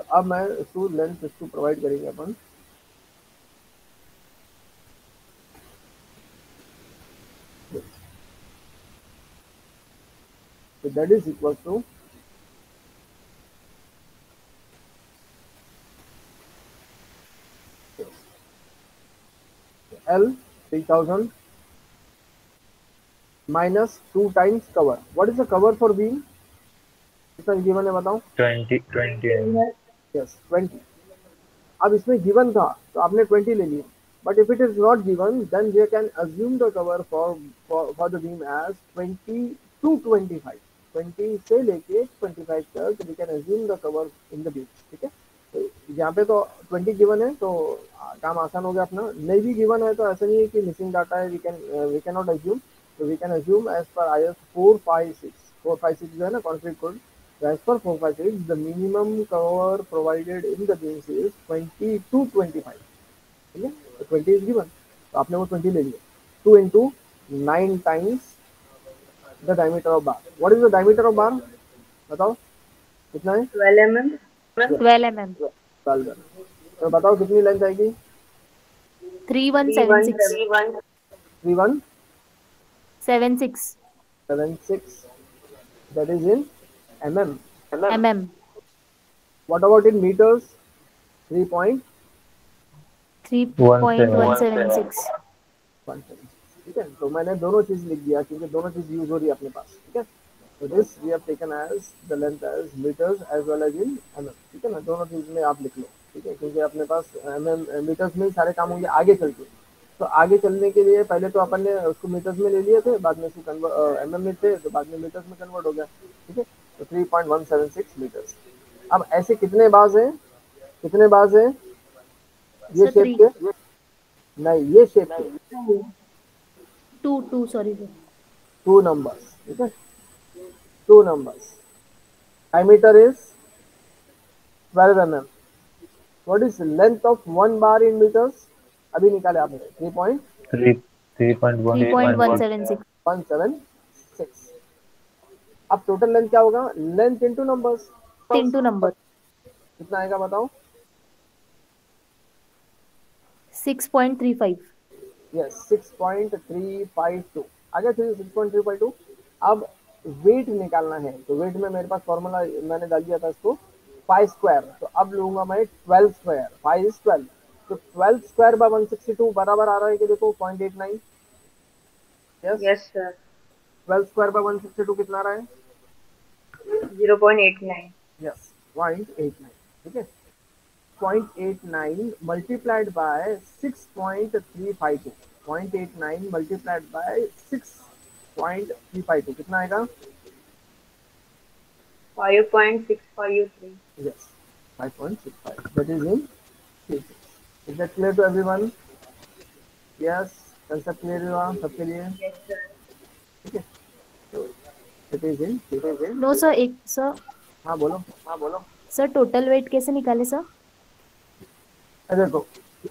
तो अब मैं इसको लेंथ इसको प्रोवाइड करेंगे अपन so that is equal to L 3000 minus 2 times cover. What is the cover for beam? कितना गिवन है बताओ 20 यस 20 अब इसमें गिवन था तो आपने 20 ले लिया but if it is not given then we can assume the cover for the beam as 20 to 25 20 से लेके 25 तक we can assume the cover in the beam ठीक है तो यहाँ पे तो 20 गिवन है तो काम आसान हो गया अपना नहीं भी गिवन है तो ऐसा नहीं है कि मिसिंग डाटा है वी कैन नॉट अज्यूम तो वी कैन अज्यूम एज पर IS 456 जो है ना concrete code as per 456 the minimum cover provided in the beams is 20 to 25 ठीक है तो 20 is given तो आपने वो 20 ले लिया 2 into 9 times the diameter of bar what is the diameter of bar बताओ कितना है 12 mm. 12 mm. 12 तो बताओ कितनी लेंथ आएगी 3176. 3176 that is in mm. what about in meters 3.176 ठीक है तो मैंने दोनों चीज लिख दिया क्योंकि दोनों चीज यूज हो रही है अपने पास ठीक है तो this we have taken as the length as metres as well as in mm ठीक है ना दोनों चीज में आप लिख लो ठीक है क्योंकि अपने पास मीटर्स में ही सारे काम होंगे आगे चल के तो आगे चलने के लिए पहले तो अपन ने उसको मीटर्स में ले लिए थे बाद में उसको एमएम में थे तो बाद में मीटर्स में कन्वर्ट हो गया ठीक है तो 3.176 मीटर्स। अब ऐसे कितने बार्स हैं, कितने बार्स हैं ये Sir, शेप 3. के, नहीं ये शेप के, 2. Sorry, sir. 2 नंबर्स, ठीक है, 2 numbers. Diameter is 12 mm। What is length of one bar in metres, अभी निकाले आपने 3.176. 3.176। अब टोटल लेंथ क्या होगा, length into numbers, Into number. कितना आएगा बताओ। 6.35. यस 6.352 आ गया, 6.352। अब वेट निकालना है, तो वेट में मेरे पास फॉर्मूला मैंने डाल दिया था इसको 5 स्क्वायर, तो अब लूंगा मैं 12 स्क्वायर, 5 इज 12, तो 12 स्क्वायर बाय 162 बराबर आ रहा है कि देखो 0.89। Yes Yes, sir. 12 square by 162 कितना आ रहा है, 0.89. यस 0.89, ठीक है। 0.89 multiplied by 6.352, 0.89 multiplied by 6.352 कितना आएगा, 5.653. yes 5.65, that is in physics। Is that clear to everyone? Yes, concept clear हुआ सबके लिए, Yes, sir. ठीक है। तो it is in physics। No, sir. Sir. हाँ बोलो। Sir, total weight कैसे निकाले सर? देखो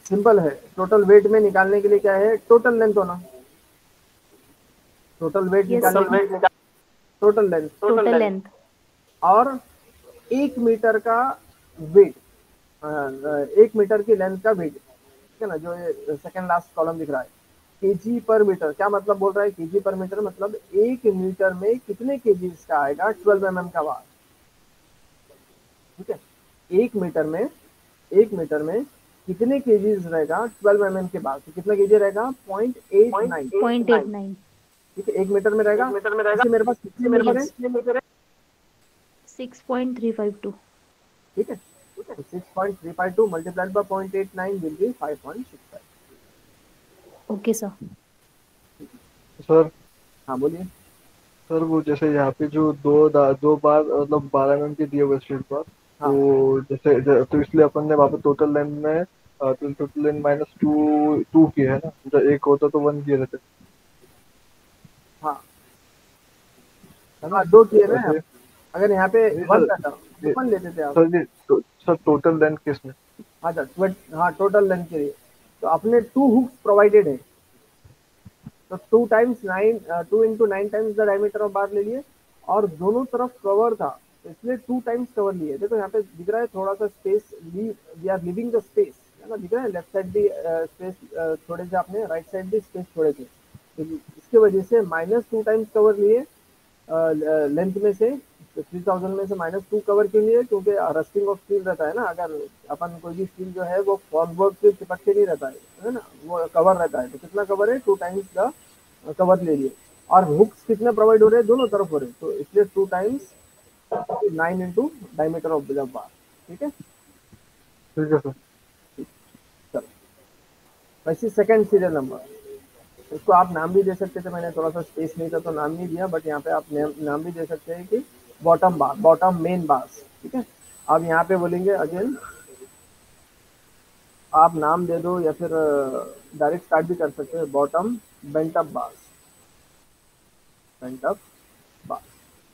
सिंपल है, टोटल वेट में निकालने के लिए क्या है, टोटल लेंथ होना, टोटल वेट Yes, निकालने, sir. Total length, Total length. और 1 मीटर का वेट, 1 मीटर की लेंथ का वेट, ठीक है ना, जो ये सेकंड लास्ट कॉलम दिख रहा है, केजी पर मीटर, क्या मतलब बोल रहा है केजी पर मीटर, मतलब 1 मीटर में कितने केजीज का आएगा, 12 mm का बार, ठीक है। 1 मीटर में कितने केजीज रहेगा 12 mm के बाद, तो कितना केजी रहेगा 0.89, 0.89. ठीक है, 1 मीटर में रहेगा। इसे मेरे पास कितने मीटर है, 6.352. ठीक है, 6.352 multiplied by 0.89 will be 5.65। Okay, sir. Sir हाँ बोलिए। सर वो जैसे यहाँ पे जो दो बार मतलब 12 mm के दिए हुए स्ट्रेट बार, हाँ तो तो इसलिए अपन ने वहाँ पे टोटल लेंथ में तो टोटल लेंथ -2 की है ना, जब एक होता तो 1 किए रहते। हाँ हाँ 2 किए ना, वैसे अगर यहाँ पे नहीं 1 सर, रहता तो ये 1 लेते थे आप। सर ये सर टोटल लेंथ किसमें? हाँ सर, हाँ टोटल लेंथ के लिए तो अपने 2 हुक्स प्रोवाइडेड है, तो 2 टाइम्स द डायमीटर ऑफ बार ले लिए, और दोनों तरफ कवर था, तो इसलिए 2 टाइम्स कवर लिए। देखो यहाँ पे दिख रहा है थोड़ा सा space, we are leaving the space, है ना, दिख रहा है लेफ्ट साइड भी स्पेस थोड़े से, आपने राइट साइड भी स्पेस छोड़े थे, तो इसके वजह से -2 टाइम्स कवर लिए लेंथ में से, तो 3000 में से -2 कवर के लिए, क्योंकि रस्टिंग ऑफ स्टील रहता है ना, अगर अपन कोई भी स्टील जो है वो फॉर्मवर्क से चिपक के नहीं रहता है ना, वो कवर रहता है, तो कितना कवर है 2 टाइम्स द कवर ले लिए, और हुक्स कितने प्रोवाइड हो रहे हैं, दोनों तरफ हो रहे हैं, तो इसलिए 2 times 9 into diameter of the bar, ठीक है। ठीक है सर। चलो वैसे सेकंड सीरियल नंबर, इसको आप नाम भी दे सकते थे, मैंने थोड़ा सा स्पेस नहीं था तो नाम नहीं दिया, बट यहाँ पे आप नाम भी दे सकते हैं कि बॉटम बार, बॉटम मेन बार्स, ठीक है। अब यहाँ पे बोलेंगे अगेन, आप नाम दे दो या फिर डायरेक्ट स्टार्ट भी कर सकते हैं, bottom bent up bars, bent up bars,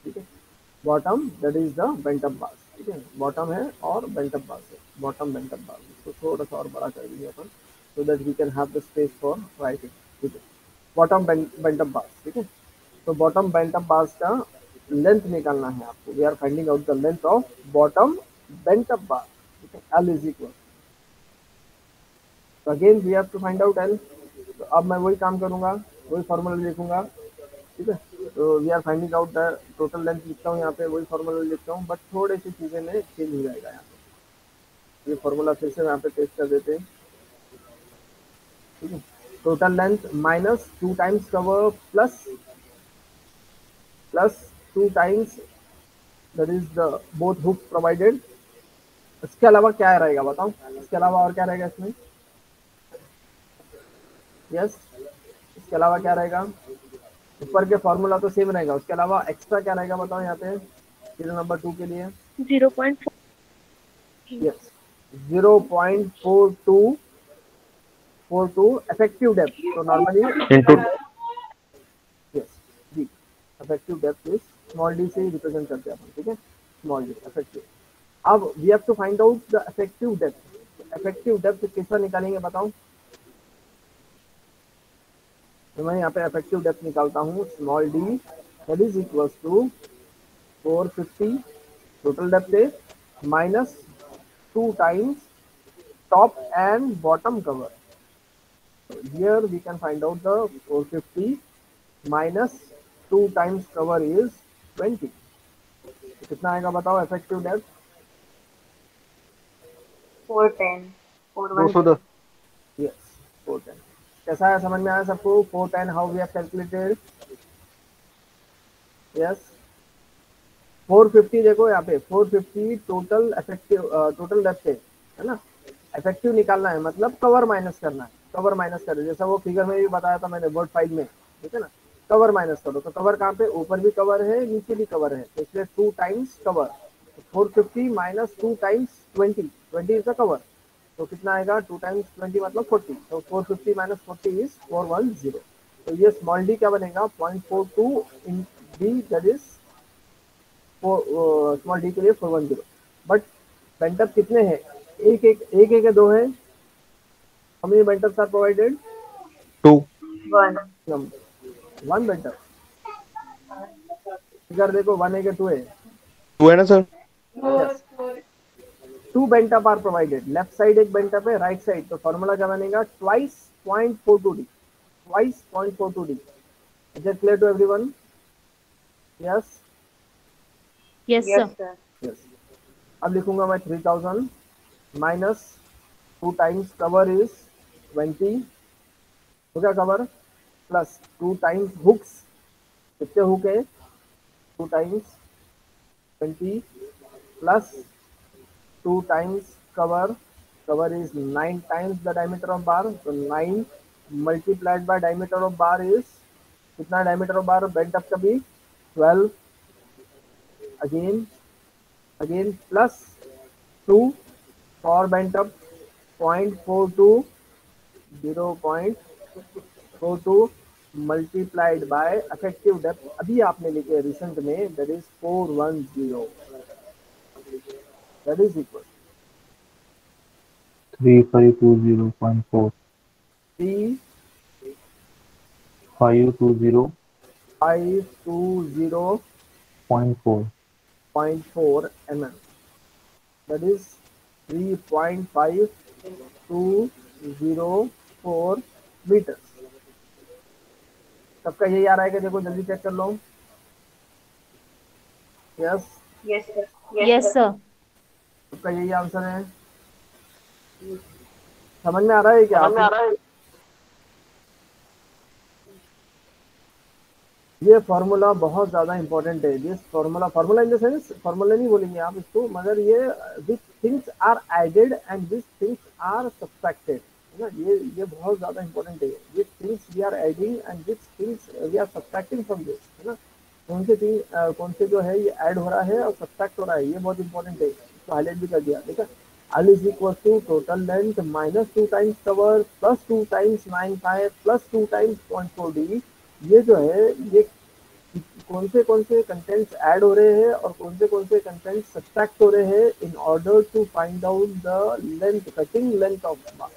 ठीक है। Bottom that is the bent up bars, ठीक है, बॉटम है और बेंट अप बार्स है, बॉटम बेंट अप बार्स, इसको थोड़ा सा और बड़ा कर दीजिए अपन, so that we can have the space for writing, ठीक है। बॉटम बेंट अप बार्स, ठीक है। तो बॉटम बेंट अप बार्स का लेंथ निकालना है आपको, we are finding out the length of bottom bent up bar, ठीक है, एल इज इक्वल, तो again we have to find out L, तो अब मैं वही काम करूंगा, वही फॉर्मूला लिखूंगा, ठीक है। तो we are finding out the total length लिखता हूँ यहाँ पे, वही फॉर्मूला लिखता हूँ, बट थोड़ी सी चीजें में चेंज हो जाएगा यहाँ पे, ये फॉर्मूला फिर से यहाँ पे पेस्ट कर देते हैं, ठीक है। Total length -2 times cover plus 2 times that is the both hooks provided, इसके अलावा क्या रहेगा बताओ, इसके अलावा और क्या रहेगा इसमें, यस इसके अलावा क्या रहेगा, ऊपर के फॉर्मूला तो सेम रहेगा, उसके अलावा एक्स्ट्रा क्या रहेगा बताओ यहाँ पे, सीरियल नंबर 2 के लिए 0.4. Yes 0.4242 effective depth. So normally into yes d effective depth is small d से रिप्रेजेंट करते हैं अपन, ठीक है, स्मॉल डी effective. अब we have to find out the effective depth. effective depth कैसा निकालेंगे बताओ? तो मैं यहाँ पे effective depth निकालता हूँ small d that is equals to 450 total depth है minus 2 times top and bottom cover. So here we can find out the 450 minus 2 times cover is 20. तो कितना आएगा बताओ effective depth? 410. 410. 210. Yes, 410. कैसा है, समझ में आया सबको? 410 how we have calculated? Yes. 450 देखो यहाँ पे 450 टोटल इफेक्टिव टोटल डेप्थ है ना, इफेक्टिव निकालना है मतलब कवर माइनस करना है, कवर माइनस करो जैसा वो फिगर में भी बताया था मैंने वर्ड फाइल में, ठीक है ना, कवर माइनस करो तो कवर कहाँ पे, ऊपर भी कवर है नीचे भी कवर है, तो इसलिए 2 times cover, 450 minus 2 times 20 is the cover, तो कितना आएगा 2 टाइम्स 20 मतलब 40, तो 450 माइनस 40 इज 410. तो ये स्मॉल डी क्या बनेगा 0.42 in D that is small D के लिए 410. बट बेंटअप कितने हैं, एक है दो है, how many bentops are provided? 2 1. One bent up, figure देखो 1 है कि 2 है? 2 है ना sir? Yes. 2 bent up are provided, left side एक बेंटअप है, राइट साइड, तो फॉर्मूला क्या बनेगा twice 0.42d, twice 0.42d. Is it clear to everyone? Yes yes Yes, सर. sir. यस. अब लिखूंगा मैं 3000 माइनस 2 टाइम्स कवर इज 20, हो गया कवर, प्लस 2 टाइम्स हुक्स, कितने हुक है 2 times 20 plus 2 times cover, cover is 9 times the diameter of bar, so 9 multiplied by diameter of bar is कितना diameter of bar bent up का भी 12, again plus 2 for bent up 0.42 0.42 multiplied by effective depth अभी आपने लिखे recent में that is 410, that is equal 3520.4. 3 520.4. 520.4 mm, that is 3.5204 meters. सबका यही आ रहा है कि देखो जल्दी चेक कर लो. Yes, Yes, sir. Yes sir. सबका यही आंसर है. समझ में आ रहा है क्या? ये फॉर्मूला बहुत ज्यादा इंपॉर्टेंट है. This formula in the sense formula नहीं बोलेंगे आप इसको, मगर ये which things are added and which things are subtracted, है ना, ये बहुत ज्यादा इंपॉर्टेंट है. Which things we are adding and which things we are subtracting from this, है ना, कौन से जो है ये ऐड हो रहा है और सब्ट्रैक्ट हो रहा है, ये बहुत इंपॉर्टेंट है, इसको हाईलाइट भी कर दिया. ठीक है, L is equal to total length minus 2 times cover plus 2 times 95 plus 2 times 0.4d. ये जो है ये कौन से कंटेंट्स ऐड हो रहे हैं और कौन से कंटेंट्स सब्ट्रैक्ट हो रहे हैं in order to find out the length, cutting length of bar,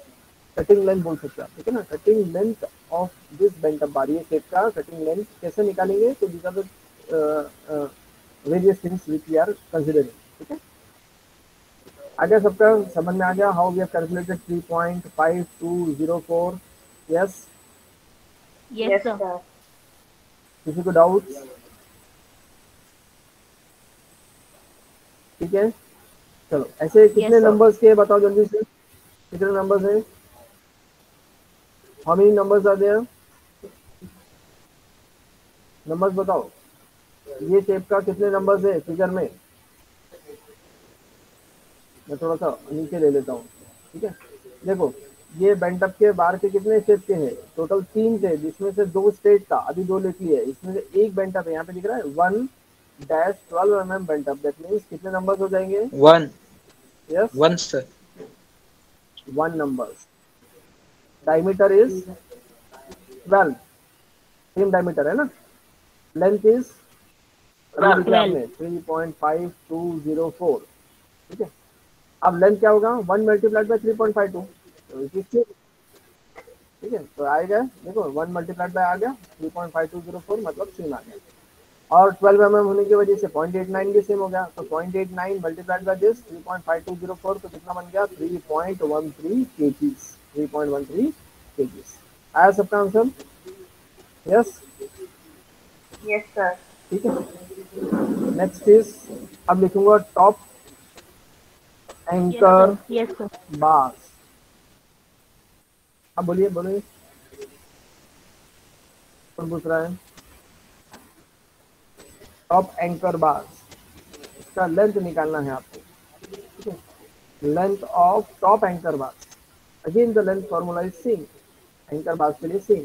cutting length बोल सकते हैं, ठीक है ना, cutting length of this bent up bar. ये शेप का कटिंग लेंथ कैसे निकालेंगे, तो these are the various things which we are considering. ठीक है, आगे सबका समझ में आ गया how we have calculated 3.5204. Yes, yes sir. sir. किसी को डाउट? ठीक है, चलो ऐसे कितने sir. नंबर्स के बताओ जल्दी से, कितने नंबर्स हैं? How many numbers are there? Numbers बताओ. ये शेप का कितने नंबर्स है फिगर में? मैं थोड़ा सा नीचे ले लेता हूँ. ठीक है, देखो ये बेंटअप के बार के कितने शेप के हैं? टोटल 3 थे, जिसमें से 2 स्ट्रेट था, अभी 2 लिख लिए. इसमें से एक बेंटअप है, यहाँ पे दिख रहा है 1 dash 12 mm bent up, that means कितने numbers हो जाएंगे? 1 Yes, 1 sir. 1 numbers. Diameter is 12, same diameter है ना? Length is 12. 3.5204, ठीक है। अब लेंथ क्या होगा? 1 मल्टीप्लाइड बाई 3.52, तो इट इज, ठीक है। तो आएगा, देखो 1 मल्टीप्लाइड बाय आ गया 3.5204, मतलब सेम आ गया। और 12 mm होने की वजह से 0.89 भी सेम हो गया, तो 0.89 मल्टीप्लाइड बाय दिस 3.5204, तो कितना बन गया? 3.13 kgs, 3.13 kgs। आया सबका आंसर? Yes, Yes, sir. ठीक है। नेक्स्ट इज, अब लिखूंगा top anchor Yes, sir. Bars. अब बोलिए बोलिए, कौन पूछ रहा है? टॉप एंकर बार्स, इसका लेंथ निकालना है आपको, ठीक है। Length of top anchor bars, again the length formula is same, anchor bars के लिए सेम,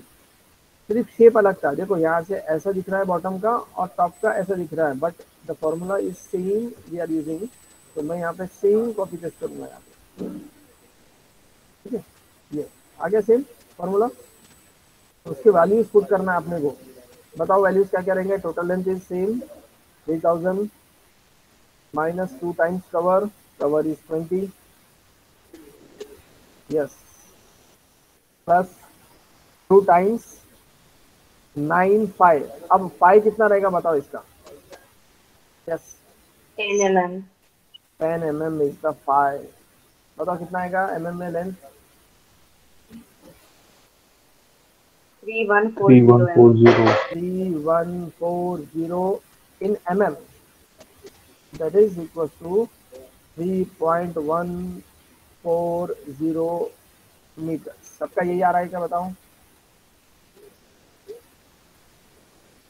सिर्फ शेप अलग था। देखो यहाँ से ऐसा दिख रहा है बॉटम का, और टॉप का ऐसा दिख रहा है, but the formula is same we are using. तो मैं यहाँ पे सेम कॉपी पेस्ट करूंगा यहाँ पे, ठीक है। ये आ गया सेम फॉर्मूला, उसके वैल्यूज पुट करना है अपने को। बताओ वैल्यूज क्या क्या रहेंगे? Total length is same 3000 minus 2 times cover, cover is 20, yes, plus 2 times 9 5। अब 5 कितना रहेगा बताओ इसका? Yes, 10 mm. 10 mm is the 5। बताओ कितना आएगा mm में length? 3140 mm. 3140 in mm, that is equal to 3.140 metre. सबका यही आ रहा है क्या बताओ?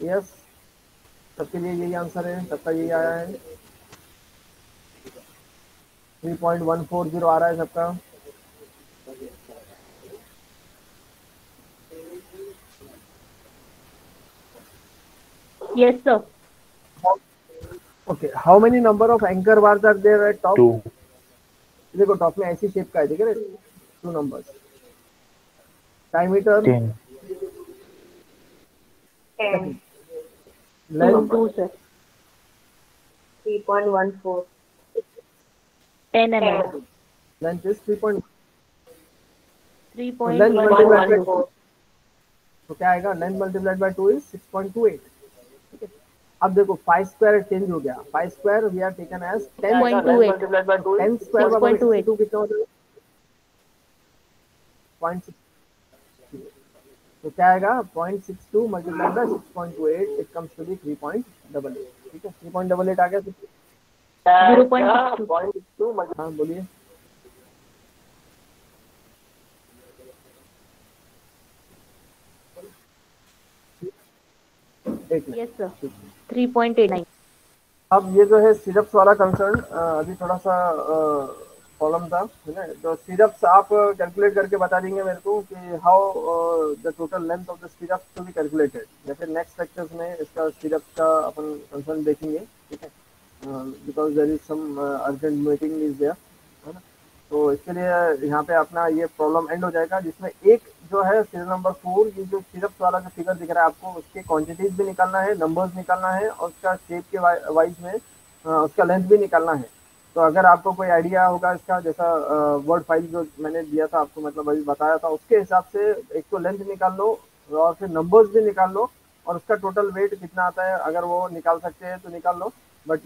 यस, सबके लिए यही आंसर है, सबका यही आया है, 3.140 आ रहा है सबका। Yes, sir. Okay, how many number of anchor bars are there at top? 2. देखो टॉप में ऐसी शेप का है, ठीक है, 2 numbers. Diameter 10. 10. Length 2, sir. 3.14. 10 mm. Length is 3. 3.114. तो क्या आएगा? लेंथ मल्टीप्लाइड बाय 2 इज 6.28, ठीक है। अब देखो 5 स्क्वायर चेंज हो गया, 5 square we are taken as 10 6.28. Multiplied by 2, 10 square बराबर 6.28. 62 कितना होता है? 0.6, तो क्या आएगा? 0.62 multiplied by 6.28, it comes to be 3.88, ठीक है। 3.88 आ गया। 0.62. हाँ बोलिए। एक मिनट। Yes, sir. 3.89. अब ये जो है सिरप्स वाला कंसर्न, अभी थोड़ा सा प्रॉब्लम था, है ना। तो सिरप्स आप कैलकुलेट करके बता देंगे मेरे को कि how the total length of the stirrup to be calculated, या फिर नेक्स्ट लेक्चर्स में इसका सिरप का अपन कंसर्न देखेंगे, ठीक है। Because there is some urgent meeting is there, है ना। तो इसके लिए यहाँ पे अपना ये प्रॉब्लम एंड हो जाएगा, जिसमें एक जो है सीरियल नंबर 4, ये जो सिरप्स वाला जो फिगर दिख रहा है आपको, उसके क्वांटिटीज भी निकालना है, नंबर्स निकालना है, और उसका शेप के वाइज में उसका लेंथ भी निकालना है। तो अगर आपको कोई आइडिया होगा इसका, जैसा वर्ड फाइल जो मैंने दिया था आपको, मतलब अभी बताया था, उसके हिसाब से एक तो लेंथ निकाल लो और फिर नंबर्स भी निकाल लो, और उसका टोटल वेट कितना आता है अगर वो निकाल सकते हैं तो निकाल लो। बट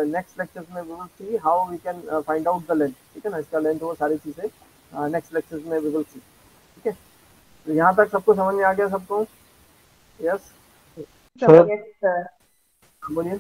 नेक्स्ट लेक्चर्स में we will see how we can find out the length, ठीक है ना, इसका लेंथ, वो सारी चीज़ें नेक्स्ट लेक्चर्स में वी विल सी, ठीक है। तो यहाँ तक सबको समझ में आ गया सबको? Yes, Yes, sir. बोलिए।